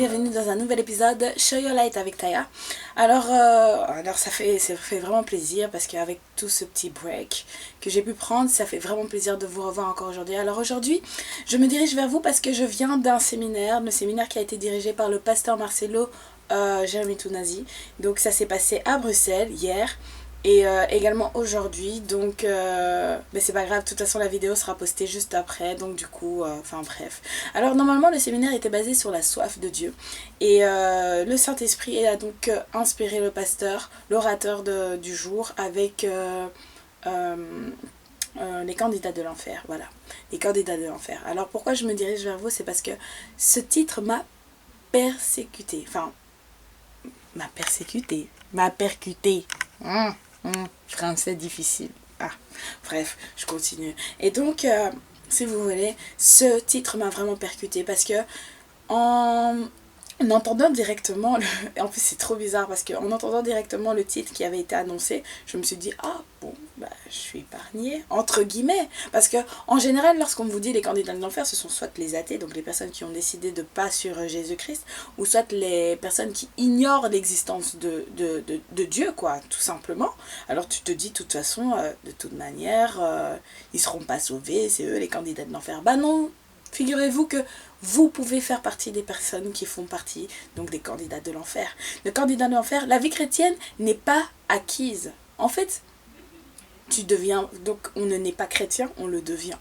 bienvenue dans un nouvel épisode Show Your Light avec Taya. Alors ça fait vraiment plaisir parce qu'avec tout ce petit break que j'ai pu prendre, ça fait vraiment plaisir de vous revoir encore aujourd'hui. Alors aujourd'hui, je me dirige vers vous parce que je viens d'un séminaire, le séminaire qui a été dirigé par le pasteur Marcelo Jérémy Tounazi. Donc ça s'est passé à Bruxelles hier. Et également aujourd'hui, donc mais c'est pas grave, de toute façon la vidéo sera postée juste après, donc du coup, enfin bref. Alors normalement le séminaire était basé sur la soif de Dieu, et le Saint-Esprit a donc inspiré le pasteur, l'orateur du jour, avec les candidats de l'enfer, voilà, les candidats de l'enfer. Alors pourquoi je me dirige vers vous, c'est parce que ce titre m'a persécuté, enfin, m'a percuté. Français difficile. Ah, bref, je continue. Et donc, si vous voulez, ce titre m'a vraiment percuté parce que en entendant directement, en plus c'est trop bizarre parce qu'en entendant directement le titre qui avait été annoncé, je me suis dit, ah bon, bah je suis épargnée, entre guillemets. Parce que en général, lorsqu'on vous dit les candidats de l'enfer, ce sont soit les athées, donc les personnes qui ont décidé de pas suivre Jésus-Christ, ou soit les personnes qui ignorent l'existence de Dieu, quoi, tout simplement. Alors tu te dis, de toute façon, de toute manière, ils seront pas sauvés, c'est eux les candidats de l'enfer. Bah non, figurez-vous que vous pouvez faire partie des personnes qui font partie, donc des candidats de l'enfer. Le candidat de l'enfer, la vie chrétienne n'est pas acquise. En fait, tu deviens, donc on ne naît pas chrétien, on le devient.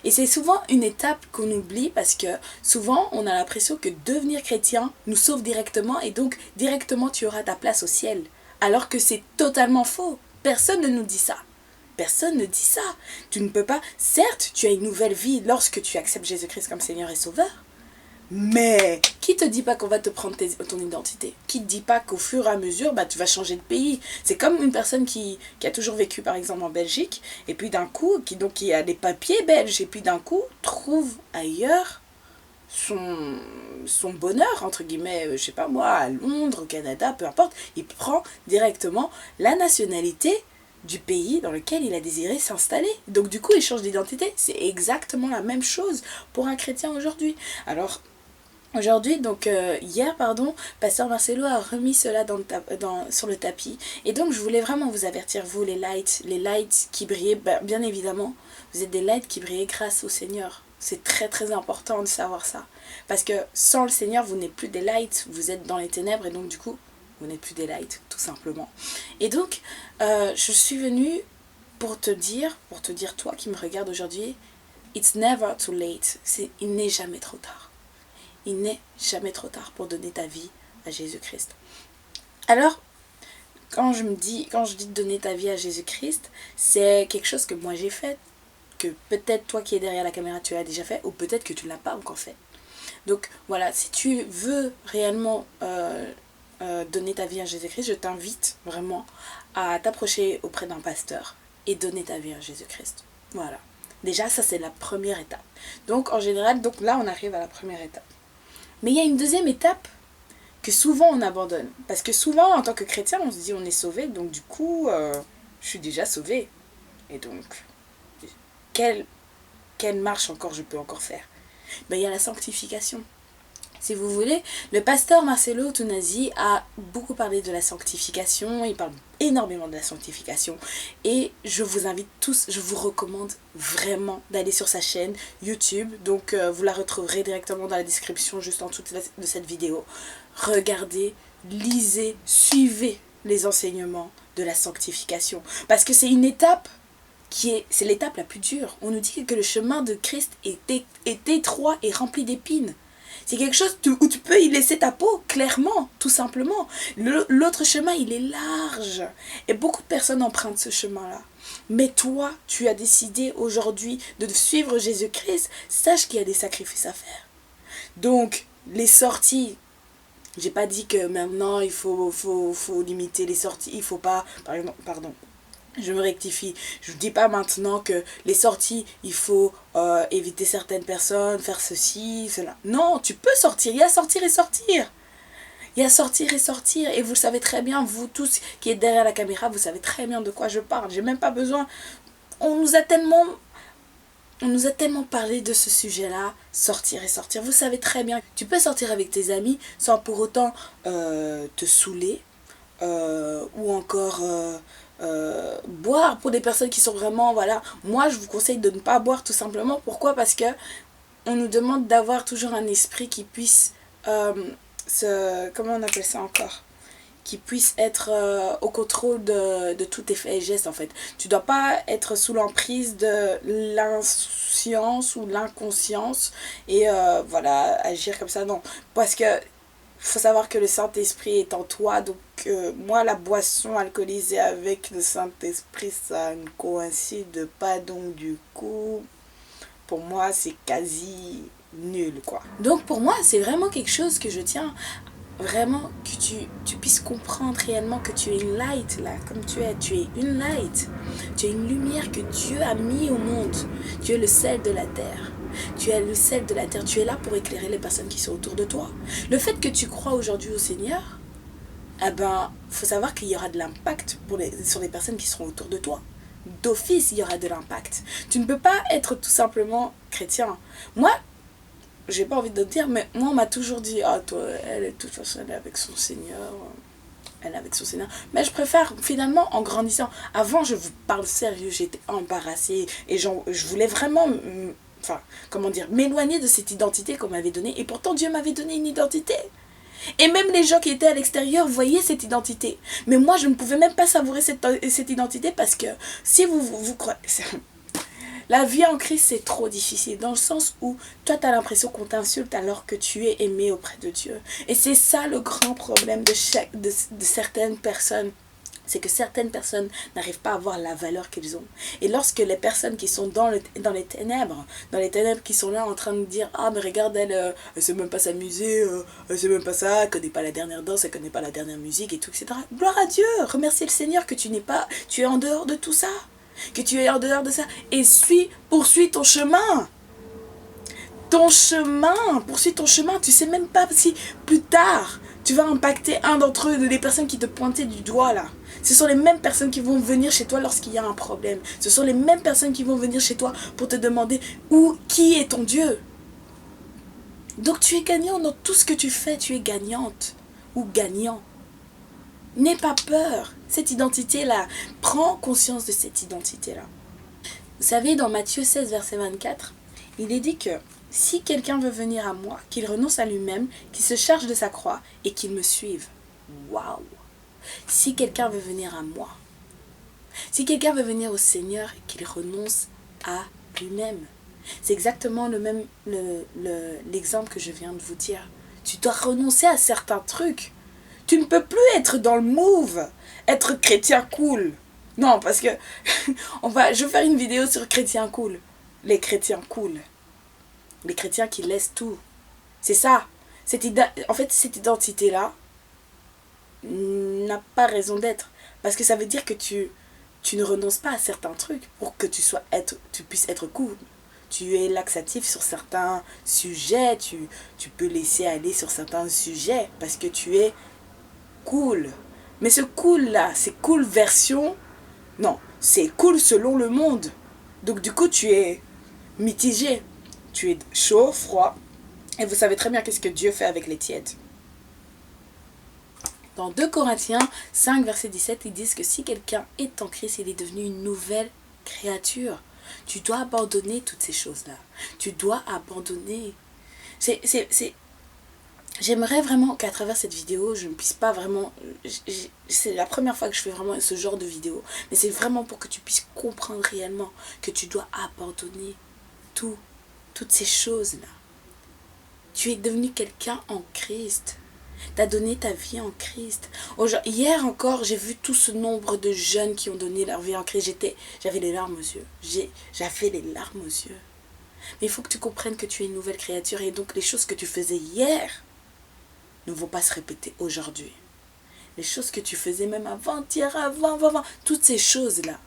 Et c'est souvent une étape qu'on oublie parce que souvent on a l'impression que devenir chrétien nous sauve directement et donc directement tu auras ta place au ciel. Alors que c'est totalement faux. Personne ne nous dit ça. Personne ne dit ça. Tu ne peux pas... Certes, tu as une nouvelle vie lorsque tu acceptes Jésus-Christ comme Seigneur et Sauveur. Mais qui te dit pas qu'on va te prendre ton identité? Qui te dit pas qu'au fur et à mesure, bah, tu vas changer de pays? C'est comme une personne qui a toujours vécu par exemple en Belgique, et puis d'un coup, qui a des papiers belges, et puis d'un coup, trouve ailleurs son bonheur, entre guillemets, je sais pas moi, à Londres, au Canada, peu importe. Il prend directement la nationalité du pays dans lequel il a désiré s'installer. Donc du coup, il change d'identité. C'est exactement la même chose pour un chrétien aujourd'hui. Alors, aujourd'hui, donc hier, pardon, pasteur Marcelo a remis cela sur le tapis. Et donc, je voulais vraiment vous avertir, vous, les lights qui brillaient, bien évidemment, vous êtes des lights qui brillaient grâce au Seigneur. C'est très très important de savoir ça. Parce que sans le Seigneur, vous n'êtes plus des lights, vous êtes dans les ténèbres et donc du coup, vous n'êtes plus des lights, tout simplement. Et donc, je suis venue pour te dire toi qui me regardes aujourd'hui, it's never too late. Il n'est jamais trop tard. Il n'est jamais trop tard pour donner ta vie à Jésus-Christ. Alors, quand je dis de donner ta vie à Jésus-Christ, c'est quelque chose que moi j'ai fait, que peut-être toi qui es derrière la caméra tu l'as déjà fait, ou peut-être que tu ne l'as pas encore fait. Donc voilà, si tu veux réellement donner ta vie à Jésus-Christ, je t'invite vraiment à t'approcher auprès d'un pasteur et donner ta vie à Jésus-Christ. Voilà. Déjà, ça c'est la première étape. Donc en général, donc là on arrive à la première étape. Mais il y a une deuxième étape que souvent on abandonne. Parce que souvent, en tant que chrétien, on se dit on est sauvé, donc du coup, je suis déjà sauvé. Et donc, quelle marche encore je peux encore faire? Il y a la sanctification. Si vous voulez, le pasteur Marcelo Tounazi a beaucoup parlé de la sanctification, il parle énormément de la sanctification et je vous invite tous, je vous recommande vraiment d'aller sur sa chaîne YouTube, donc vous la retrouverez directement dans la description juste en dessous de cette vidéo. Regardez, lisez, suivez les enseignements de la sanctification parce que c'est une étape c'est l'étape la plus dure. On nous dit que le chemin de Christ est étroit et rempli d'épines. C'est quelque chose où tu peux y laisser ta peau, clairement, tout simplement. L'autre chemin, il est large. Et beaucoup de personnes empruntent ce chemin-là. Mais toi, tu as décidé aujourd'hui de suivre Jésus-Christ. Sache qu'il y a des sacrifices à faire. Donc, les sorties, j'ai pas dit que maintenant, il faut limiter les sorties. Il faut pas, pardon. Je me rectifie. Je ne dis pas maintenant que les sorties, il faut éviter certaines personnes, faire ceci, cela. Non, tu peux sortir. Il y a sortir et sortir. Il y a sortir et sortir. Et vous le savez très bien, vous tous qui êtes derrière la caméra, vous savez très bien de quoi je parle. J'ai même pas besoin. On nous a tellement On nous a tellement parlé de ce sujet-là, sortir et sortir. Vous savez très bien, tu peux sortir avec tes amis sans pour autant te saouler ou encore boire pour des personnes qui sont vraiment, voilà. Moi, je vous conseille de ne pas boire tout simplement. Pourquoi? Parce que on nous demande d'avoir toujours un esprit qui puisse comment on appelle ça encore, qui puisse être au contrôle de tous tes faits et gestes en fait. Tu dois pas être sous l'emprise de l'insouciance ou l'inconscience et voilà, agir comme ça, non. Parce que faut savoir que le Saint-Esprit est en toi, donc moi la boisson alcoolisée avec le Saint-Esprit ça ne coïncide pas, donc du coup pour moi c'est quasi nul quoi. Donc pour moi c'est vraiment quelque chose que je tiens vraiment que tu puisses comprendre réellement que tu es une light là, comme tu es une light, tu es une lumière que Dieu a mis au monde, tu es le sel de la terre. Tu es le sel de la terre, tu es là pour éclairer les personnes qui sont autour de toi. Le fait que tu crois aujourd'hui au Seigneur, eh ben, faut savoir qu'il y aura de l'impact sur les personnes qui seront autour de toi. D'office, il y aura de l'impact. Tu ne peux pas être tout simplement chrétien. Moi, j'ai pas envie de te dire, mais moi, on m'a toujours dit, ah, toi, elle est de toute façon, elle est avec son Seigneur. Elle est avec son Seigneur. Mais je préfère, finalement, en grandissant. Avant, je vous parle sérieux, j'étais embarrassée et je voulais vraiment enfin, comment dire, m'éloigner de cette identité qu'on m'avait donnée. Et pourtant, Dieu m'avait donné une identité. Et même les gens qui étaient à l'extérieur voyaient cette identité. Mais moi, je ne pouvais même pas savourer cette identité parce que si vous croyez... La vie en Christ, c'est trop difficile. Dans le sens où toi, tu as l'impression qu'on t'insulte alors que tu es aimé auprès de Dieu. Et c'est ça le grand problème de certaines personnes. C'est que certaines personnes n'arrivent pas à voir la valeur qu'ils ont. Et lorsque les personnes qui sont dans les ténèbres qui sont là en train de dire « Ah, mais regarde, elle sait même pas s'amuser, elle sait même pas ça, elle connaît pas la dernière danse, elle connaît pas la dernière musique, et tout, etc. » Gloire à Dieu, remercie le Seigneur que tu es en dehors de tout ça. Que tu es en dehors de ça. Et poursuis ton chemin. Poursuis ton chemin. Tu sais même pas si plus tard, tu vas impacter un d'entre eux, les personnes qui te pointaient du doigt là. Ce sont les mêmes personnes qui vont venir chez toi lorsqu'il y a un problème. Ce sont les mêmes personnes qui vont venir chez toi pour te demander qui est ton Dieu. Donc tu es gagnant dans tout ce que tu fais. Tu es gagnante ou gagnant. N'aie pas peur. Cette identité-là, prends conscience de cette identité-là. Vous savez, dans Matthieu 16, verset 24, il est dit que si quelqu'un veut venir à moi, qu'il renonce à lui-même, qu'il se charge de sa croix et qu'il me suive. Waouh! Si quelqu'un veut venir à moi, si quelqu'un veut venir au Seigneur, qu'il renonce à lui-même. C'est exactement l'exemple que je viens de vous dire. Tu dois renoncer à certains trucs. Tu ne peux plus être dans le move, être chrétien cool. Non, parce que je vais faire une vidéo sur chrétien cool. Les chrétiens cool. Les chrétiens qui laissent tout. C'est ça. En fait, cette identité-là n'a pas raison d'être. Parce que ça veut dire que tu ne renonces pas à certains trucs pour que tu puisses être cool. Tu es laxatif sur certains sujets. Tu peux laisser aller sur certains sujets parce que tu es cool. Mais ce cool là, c'est cool version... Non, c'est cool selon le monde. Donc du coup, tu es mitigé. Tu es chaud, froid. Et vous savez très bien qu'est-ce que Dieu fait avec les tièdes. Dans 2 Corinthiens 5, verset 17, ils disent que si quelqu'un est en Christ, il est devenu une nouvelle créature. Tu dois abandonner toutes ces choses-là. Tu dois abandonner. J'aimerais vraiment qu'à travers cette vidéo, je ne puisse pas vraiment... C'est la première fois que je fais vraiment ce genre de vidéo. Mais c'est vraiment pour que tu puisses comprendre réellement que tu dois abandonner toutes ces choses-là. Tu es devenu quelqu'un en Christ. Tu as donné ta vie en Christ. Hier encore, j'ai vu tout ce nombre de jeunes qui ont donné leur vie en Christ. J'avais les larmes aux yeux. J'avais les larmes aux yeux. Mais il faut que tu comprennes que tu es une nouvelle créature. Et donc les choses que tu faisais hier ne vont pas se répéter aujourd'hui. Les choses que tu faisais même avant-hier, avant, toutes ces choses-là.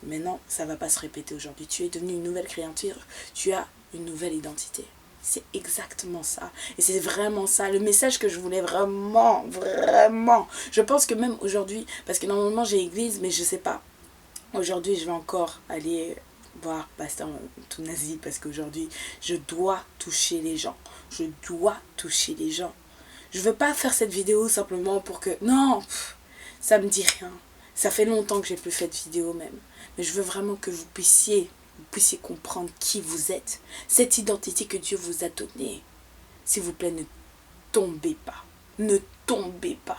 Mais non, ça ne va pas se répéter aujourd'hui. Tu es devenu une nouvelle créature. Tu as une nouvelle identité. C'est exactement ça. Et c'est vraiment ça. Le message que je voulais vraiment. Je pense que même aujourd'hui, parce que normalement j'ai église, mais je ne sais pas. Aujourd'hui, je vais encore aller voir Pasteur Tounazi, parce qu'aujourd'hui, je dois toucher les gens. Je dois toucher les gens. Je veux pas faire cette vidéo simplement pour que... Non, ça me dit rien. Ça fait longtemps que j'ai plus fait de vidéo même. Mais je veux vraiment que vous puissiez comprendre qui vous êtes. Cette identité que Dieu vous a donnée. S'il vous plaît, ne tombez pas. Ne tombez pas.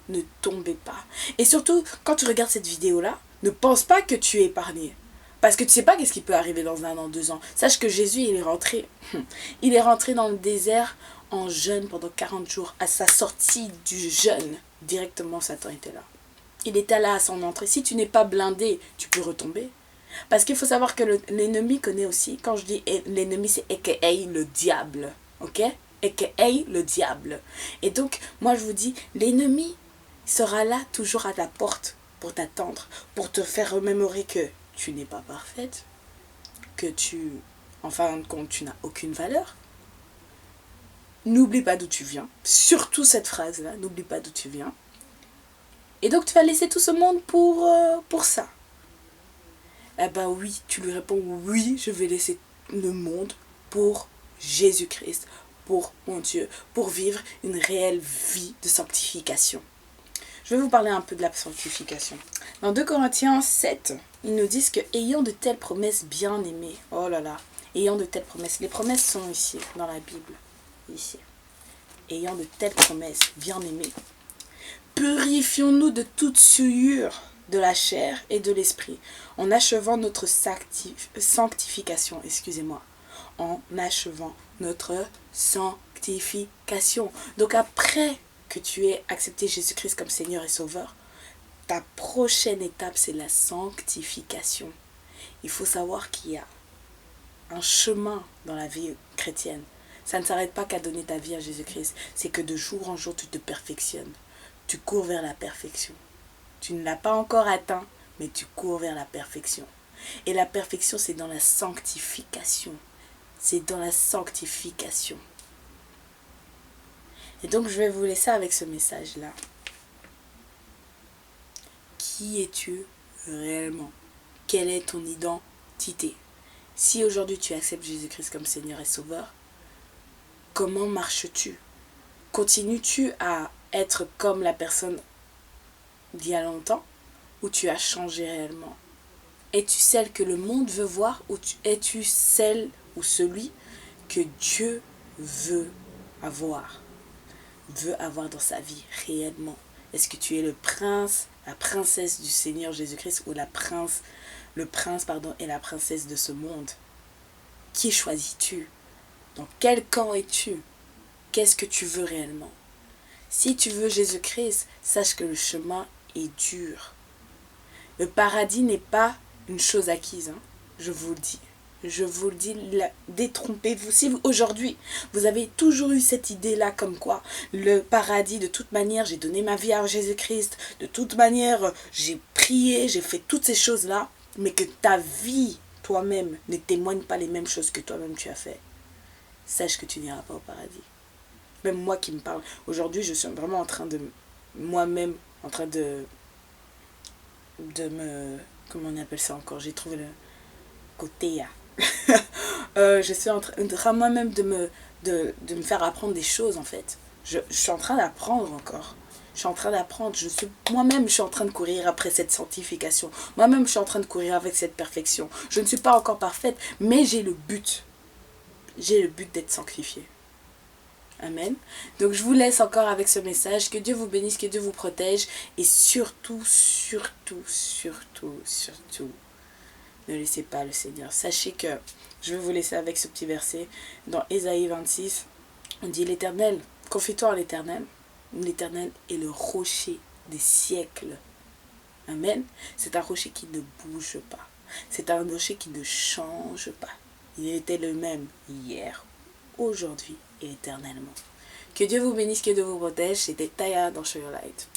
Ne tombez pas. Et surtout, quand tu regardes cette vidéo-là, ne pense pas que tu es épargné. Parce que tu sais pas qu'est-ce qui peut arriver dans 1 an, 2 ans. Sache que Jésus, il est rentré. Il est rentré dans le désert en jeûne pendant 40 jours. À sa sortie du jeûne, directement, Satan était là. Il était là à son entrée. Si tu n'es pas blindé, tu peux retomber. Parce qu'il faut savoir que l'ennemi connaît aussi. Quand je dis l'ennemi, c'est aka le diable. Ok? Aka le diable. Et donc, moi je vous dis, l'ennemi sera là toujours à ta porte pour t'attendre, pour te faire remémorer que tu n'es pas parfaite, que en fin de compte, tu n'as aucune valeur. N'oublie pas d'où tu viens. Surtout cette phrase-là, n'oublie pas d'où tu viens. Et donc tu vas laisser tout ce monde pour ça. Eh ben oui, tu lui réponds oui, je vais laisser le monde pour Jésus-Christ, pour mon Dieu, pour vivre une réelle vie de sanctification. Je vais vous parler un peu de la sanctification. Dans 2 Corinthiens 7, ils nous disent que ayant de telles promesses bien aimées, oh là là, ayant de telles promesses, les promesses sont ici, dans la Bible, ici. Ayant de telles promesses bien aimées, purifions-nous de toute souillure de la chair et de l'esprit, en achevant notre sanctification, en achevant notre sanctification. Donc après que tu aies accepté Jésus-Christ comme Seigneur et Sauveur, ta prochaine étape, c'est la sanctification. Il faut savoir qu'il y a un chemin dans la vie chrétienne. Ça ne s'arrête pas qu'à donner ta vie à Jésus-Christ. C'est que de jour en jour, tu te perfectionnes. Tu cours vers la perfection. Tu ne l'as pas encore atteint, mais tu cours vers la perfection. Et la perfection, c'est dans la sanctification. C'est dans la sanctification. Et donc, je vais vous laisser avec ce message-là. Qui es-tu réellement? Quelle est ton identité? Si aujourd'hui tu acceptes Jésus-Christ comme Seigneur et Sauveur, comment marches-tu? Continues-tu à être comme la personne d'il y a longtemps, ou tu as changé réellement? Es-tu celle que le monde veut voir, ou es-tu celle ou celui que Dieu veut avoir dans sa vie réellement? Est-ce que tu es le prince, la princesse du Seigneur Jésus-Christ, ou le prince et la princesse de ce monde? Qui choisis-tu? Dans quel camp es-tu? Qu'est-ce que tu veux réellement? Si tu veux Jésus-Christ, sache que le chemin est dur. Le paradis n'est pas une chose acquise, hein. Je vous le dis. Je vous le dis, détrompez-vous. Si aujourd'hui, vous avez toujours eu cette idée-là comme quoi le paradis, de toute manière, j'ai donné ma vie à Jésus-Christ, de toute manière, j'ai prié, j'ai fait toutes ces choses-là, mais que ta vie, toi-même, ne témoigne pas les mêmes choses que toi-même tu as fait, sache que tu n'iras pas au paradis. Même moi qui me parle. Aujourd'hui, je suis vraiment en train de... Moi-même, en train de me... Comment on appelle ça encore? J'ai trouvé le côté... je suis en train moi-même de me faire apprendre des choses, en fait. Je suis en train d'apprendre encore. Je suis en train d'apprendre. Moi-même, je suis en train de courir après cette sanctification. Moi-même, je suis en train de courir avec cette perfection. Je ne suis pas encore parfaite, mais j'ai le but. J'ai le but d'être sanctifiée. Amen. Donc je vous laisse encore avec ce message. Que Dieu vous bénisse, que Dieu vous protège. Et surtout, ne laissez pas le Seigneur. Sachez que je vais vous laisser avec ce petit verset. Dans Ésaïe 26, on dit l'Éternel, confie-toi en l'Éternel. L'Éternel est le rocher des siècles. Amen. C'est un rocher qui ne bouge pas. C'est un rocher qui ne change pas. Il était le même hier, aujourd'hui et éternellement. Que Dieu vous bénisse, que Dieu vous protège. C'était Taya dans Show Your Light.